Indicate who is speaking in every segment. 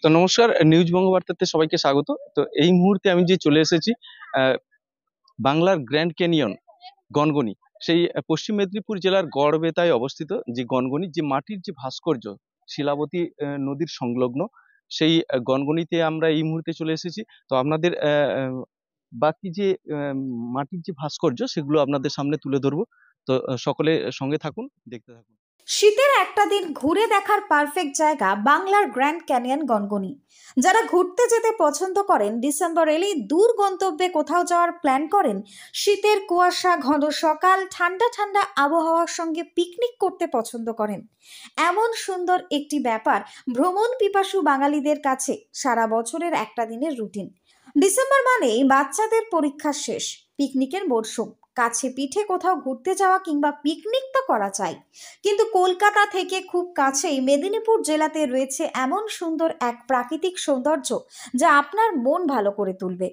Speaker 1: তো নমস্কার, নিউজ বঙ্গবার্তাতে সবাইকে স্বাগত। তো এই মুহূর্তে আমি যে চলে এসেছি আহ, বাংলার গ্র্যান্ড ক্যানিয়ন গনগনি, সেই পশ্চিম মেদিনীপুর জেলার গড়বেতায় অবস্থিত যে গনগনি, যে মাটির যে ভাস্কর্য শিলাবতী নদীর সংলগ্ন সেই গনগনিতে আমরা এই মুহূর্তে চলে এসেছি। তো আপনাদের বাকি যে মাটির যে ভাস্কর্য সেগুলো আপনাদের সামনে তুলে ধরবো। তো সকলে সঙ্গে থাকুন, দেখতে থাকুন।
Speaker 2: শীতের একটা দিন ঘুরে দেখার পারফেক্ট জায়গা বাংলার গ্র্যান্ড ক্যানিয়ন গনগনি। যারা ঘুরতে যেতে পছন্দ করেন, ডিসেম্বর এলেই দূর গন্তব্যে কোথাও যাওয়ার প্ল্যান করেন, শীতের কুয়াশা ঘন সকাল, ঠান্ডা ঠান্ডা আবহাওয়ার সঙ্গে পিকনিক করতে পছন্দ করেন, এমন সুন্দর একটি ব্যাপার ভ্রমণ পিপাসু বাঙালিদের কাছে সারা বছরের একটা দিনের রুটিন। ডিসেম্বর মানেই বাচ্চাদের পরীক্ষা শেষ, পিকনিকের মরশুম, কাছে পিঠে কোথাও ঘুরতে যাওয়া কিংবা পিকনিক তো করা চাই। কিন্তু কলকাতা থেকে খুব কাছেই মেদিনীপুর জেলাতে রয়েছে এমন সুন্দর এক প্রাকৃতিক সৌন্দর্য যা আপনার মন ভালো করে তুলবে।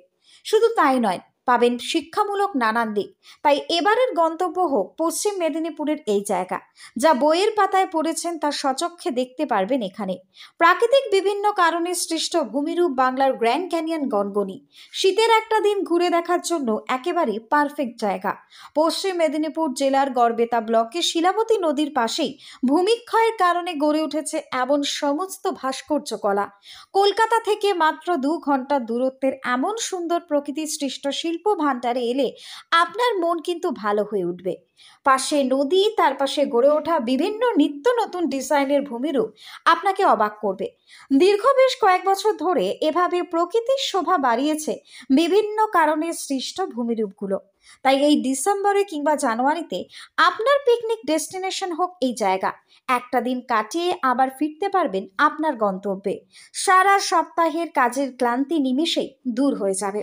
Speaker 2: শুধু তাই নয়, পাবেন শিক্ষামূলক নানান দিক। তাই এবারের গন্তব্য হোক পশ্চিম মেদিনীপুরের এই জায়গা, যা বইয়ের পাতায় পড়েছেন তা সচক্ষে দেখতে পারবেন এখানে। প্রাকৃতিক বিভিন্ন কারণে সৃষ্ট ভূমিরূপ বাংলার গ্র্যান্ড ক্যানিয়ন গনগনি শীতের একটা দিন ঘুরে দেখার জন্য একেবারে পারফেক্ট জায়গা। পশ্চিম মেদিনীপুর জেলার গড়বেতা ব্লকে শিলাবতী নদীর পাশেই ভূমিক্ষয়ের কারণে গড়ে উঠেছে এমন সমস্ত ভাস্কর্য কলা। কলকাতা থেকে মাত্র 2 ঘন্টার দূরত্বের এমন সুন্দর প্রকৃতি সৃষ্ট শিল্প ভান্ডারে এলে আপনার মন কিন্তু ভালো হয়ে উঠবে। পাশে নদী, তার পাশে গড়ে ওঠা বিভিন্ন নিত্য নতুন ডিজাইনের ভূমিরূপ আপনাকে অবাক করবে। দীর্ঘ বেশ কয়েক বছর ধরে এভাবে প্রকৃতির শোভা বাড়িয়েছে বিভিন্ন কারণে সৃষ্ট ভূমিরূপগুলো। তাই এই ডিসেম্বরে কিংবা জানুয়ারিতে আপনার পিকনিক ডেস্টিনেশন হোক এই জায়গা। একটা দিন কাটিয়ে আবার ফিরতে পারবেন আপনার গন্তব্যে। সারা সপ্তাহের কাজের ক্লান্তি নিমেষেই দূর হয়ে যাবে।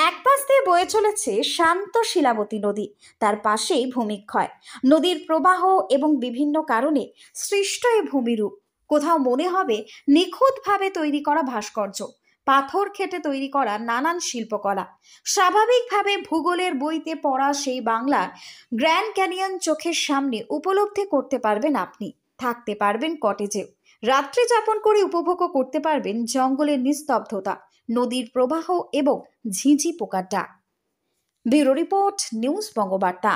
Speaker 2: এক পাশ দিয়ে বয়ে চলেছে শান্ত শিলাবতী নদী, তার পাশেই ভূমিক্ষয়, নদীর প্রবাহ এবং বিভিন্ন কারণে সৃষ্ট এই ভূমিরূপ। কোথাও মনে হবে নিখুঁতভাবে তৈরি করা ভাস্কর্য, পাথর খেটে তৈরি করা নানান শিল্পকলা। স্বাভাবিকভাবে ভূগোলের বইতে পড়া সেই বাংলার গ্র্যান্ড ক্যানিয়ন চোখের সামনে উপলব্ধি করতে পারবেন আপনি। থাকতে পারবেন কটেজেও, রাত্রি যাপন করে উপভোগও করতে পারবেন জঙ্গলের নিস্তব্ধতা, নদীর প্রবাহ এবং ঝিঁঝি পোকার ডাক। Bureau report, news Bangabarta.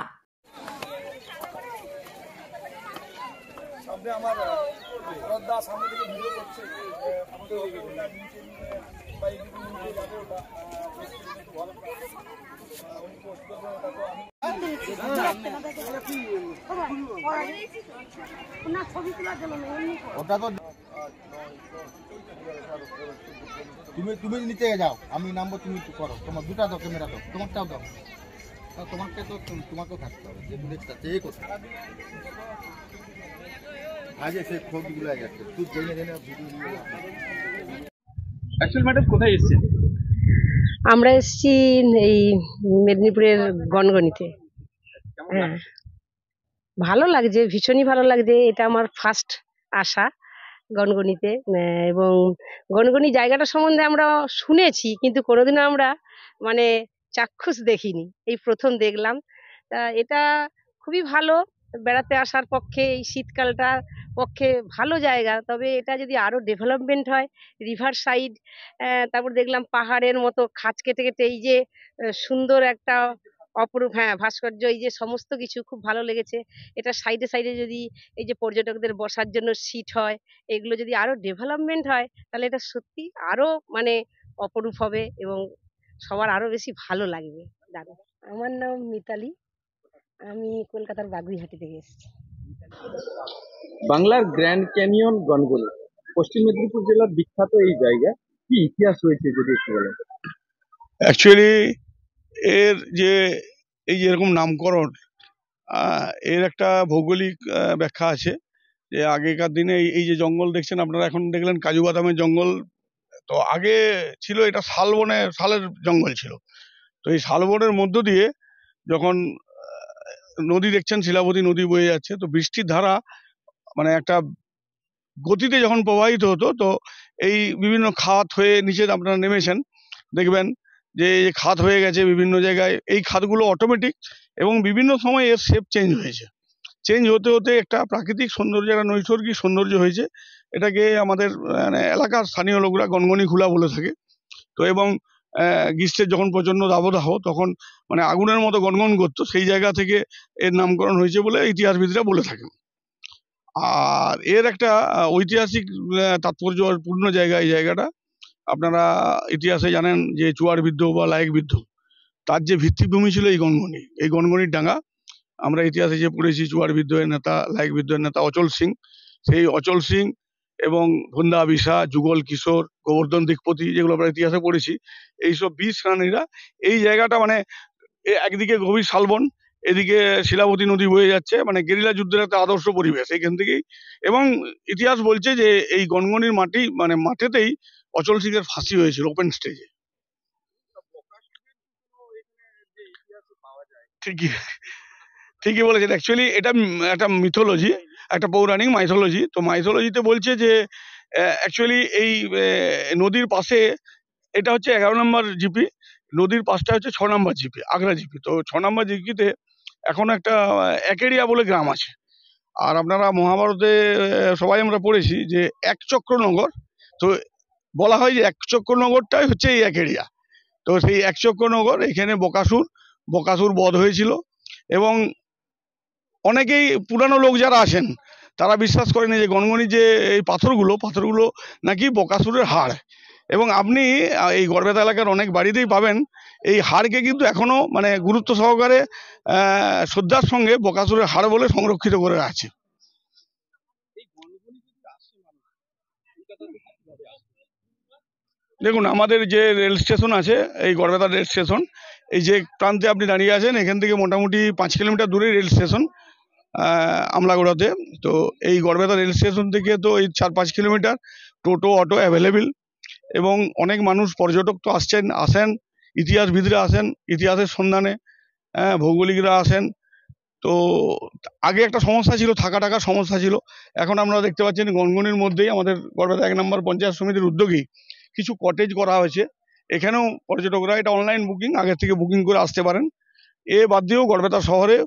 Speaker 3: তুমি নিচে যাও, আমি নামবো, তুমি করো। তোমার দুটা দাও, ক্যামেরা দাও, তোমারটাও দাও। তোমারটা তো তোমাকেও থাকতে হবে, যে দেখতে এই কথা আজ সে খোঁজগুলো যাচ্ছে, তুই জেনে জেনে ভিডিও নিয়ে।
Speaker 1: অ্যাকচুয়ালি ম্যাডাম কোথায় এসেছেন?
Speaker 4: আমরা এসেছি এই মেদিনীপুরের গনগনিতে। হ্যাঁ, ভালো লাগছে, ভীষণই ভালো লাগছে। এটা আমার ফার্স্ট আসা গনগনিতে, এবং গনগনি জায়গাটা সম্বন্ধে আমরা শুনেছি, কিন্তু কোনোদিনও আমরা মানে চাক্ষুষ দেখিনি, এই প্রথম দেখলাম। তা এটা খুবই ভালো, বেড়াতে আসার পক্ষে এই শীতকালটার পক্ষে ভালো জায়গা। তবে এটা যদি আরো ডেভেলপমেন্ট হয়, রিভার সাইড, তারপর দেখলাম পাহাড়ের মতো খাঁজ কেটে কেটে এই যে সুন্দর একটা অপরূপ, হ্যাঁ, ভাস্কর্য, এই যে সমস্ত কিছু খুব ভালো লেগেছে। এটা সাইডে সাইডে যদি এই যে পর্যটকদের বসার জন্য সিট হয়, এগুলো যদি আরো ডেভেলপমেন্ট হয়, তাহলে এটা সত্যি আরো মানে অপরূপ হবে এবং সবার আরো বেশি ভালো লাগবে। দাদা, আমার নাম মিতালি, আমি কলকাতার বাগুইহাটি থেকে এসেছি।
Speaker 1: বাংলার গ্র্যান্ড ক্যানিয়ন গনগনি পশ্চিম মেদিনীপুর জেলার বিখ্যাত এই জায়গা, কি ইতিহাস রয়েছে যদি একটু বলেন?
Speaker 5: অ্যাকচুয়ালি এর যে এই যে এরকম নামকরণ, এর একটা ভৌগোলিক ব্যাখ্যা আছে। যে আগেকার দিনে এই যে জঙ্গল দেখছেন আপনারা, এখন দেখলেন কাজু বাদামের জঙ্গল, তো আগে ছিল এটা শালের জঙ্গল ছিল। তো এই শালবনের মধ্য দিয়ে যখন নদী দেখছেন, শিলাবতী নদী বয়ে যাচ্ছে, তো বৃষ্টির ধারা মানে একটা গতিতে যখন প্রবাহিত হতো, তো এই বিভিন্ন খাত হয়ে নিচে আপনারা নেমেছেন, দেখবেন যে এই খাত হয়ে গেছে বিভিন্ন জায়গায়। এই খাতগুলো অটোমেটিক এবং বিভিন্ন সময় এর শেপ চেঞ্জ হয়েছে। চেঞ্জ হতে হতে একটা প্রাকৃতিক সৌন্দর্য, একটা নৈসর্গিক সৌন্দর্য হয়েছে, এটাকে আমাদের মানে এলাকার স্থানীয় লোকরা গনগনি খোলা বলে থাকে। তো এবং গ্রীষ্মের যখন প্রচণ্ড দাবদাহ তখন মানে আগুনের মতো গনগন করতো, সেই জায়গা থেকে এর নামকরণ হয়েছে বলে ইতিহাসবিদরা বলে থাকেন। আর এর একটা ঐতিহাসিক তাৎপর্যপূর্ণ জায়গা এই জায়গাটা। আপনারা ইতিহাসে জানেন যে চুয়ার বিদ্রোহ বা লায়েক বিদ্রোহ, তার যে ভিত্তিভূমি ছিল এই গনগনি, এই গনগনির ডাঙ্গা। আমরা ইতিহাসে যে পড়েছি চুয়ার বিদ্রোহের নেতা, লায়েক বিদ্রোহের নেতা অচল সিং, সেই অচল সিং এবং ভন্দা বিশা, যুগল কিশোর, গোবর্ধন দিকপতি, যেগুলো আমরা ইতিহাসে পড়েছি, এইসব বীর সেনানীরা এই জায়গাটা মানে একদিকে গভীর শালবন, এদিকে শিলাবতী নদী বয়ে যাচ্ছে, মানে গেরিলা যুদ্ধের একটা আদর্শ পরিবেশ এইখান থেকেই। এবং ইতিহাস বলছে যে এই গনগনির মাটি মানে মাঠেতেই অচল সিং এর ফাঁসি হয়েছিল ওপেন স্টেজে। ঠিকই ঠিকই বলেছেন। অ্যাকচুয়ালি এটা একটা মিথোলজি, একটা পৌরাণিক মাইথোলজি। তো মাইথোলজিতে বলছে যে অ্যাকচুয়ালি এই নদীর পাশে, এটা হচ্ছে 11 নম্বর জিপি, নদীর পাশটা হচ্ছে 6 নম্বর জিপি, আগ্রা জিপি। তো 6 নম্বর জিপিতে এখন একটা একেরিয়া বলে গ্রাম আছে। আর আপনারা মহাভারতে সবাই আমরা পড়েছি যে একচক্রনগর, তো বলা হয় যে একচক্রনগরটাই হচ্ছে এই একেরিয়া। তো সেই একচক্রনগর, এখানে বকাসুর বধ হয়েছিল। এবং অনেকেই পুরানো লোক যারা আছেন তারা বিশ্বাস করেন যে গনগনির যে এই পাথরগুলো নাকি বকাসুরের হাড়। এবং আপনি এই গড়বেতা এলাকার অনেক বাড়িতেই পাবেন এই হাড়কে কিন্তু এখনো মানে গুরুত্ব সহকারে শ্রদ্ধার সঙ্গে বকাসুরের হাড় বলে সংরক্ষিত করে আছে। দেখুন, আমাদের যে রেল স্টেশন আছে, এই গড়বেতা রেল স্টেশন, এই যে প্রান্তে আপনি দাঁড়িয়ে আছেন এখান থেকে মোটামুটি 5 কিলোমিটার দূরে রেল স্টেশন আমলাগোড়াতে। তো এই গড়বেতা রেল স্টেশন থেকে তো এই 4-5 কিলোমিটার টোটো অটো অ্যাভেলেবেল। এবং অনেক মানুষ পর্যটক তো আসেন, ইতিহাসবিদরা আসেন ইতিহাসের সন্ধানে, ভৌগোলিকরা আসেন। তো আগে একটা সমস্যা ছিল, থাকার সমস্যা ছিল। এখন আপনারা দেখতে পাচ্ছেন গনগনির মধ্যেই আমাদের গড়বেতা 1 নম্বর পঞ্চায়েত সমিতির উদ্যোগেই কিছু কটেজ করা হয়েছে। এখানেও পর্যটকরা এটা অনলাইন বুকিং, আগের থেকে বুকিং করে আসতে পারেন। এ বাদ দিয়েও গড়বেতা শহরে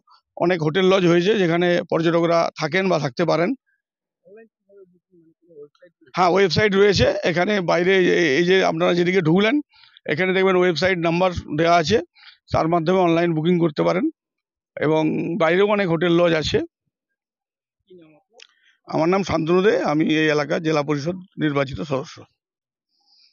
Speaker 5: অনেক হোটেল লজ হয়েছে যেখানে পর্যটকরা থাকেন বা থাকতে পারেন। হ্যাঁ, ওয়েবসাইট রয়েছে। এখানে বাইরে এই যে আপনারা যেদিকে ঢুকলেন এখানে দেখবেন ওয়েবসাইট নাম্বার দেওয়া আছে, তার মাধ্যমে অনলাইন বুকিং করতে পারেন। এবং বাইরেও অনেক হোটেল লজ আছে। আমার নাম শান্তনু দে, আমি এই এলাকার জেলা পরিষদ নির্বাচিত সদস্য।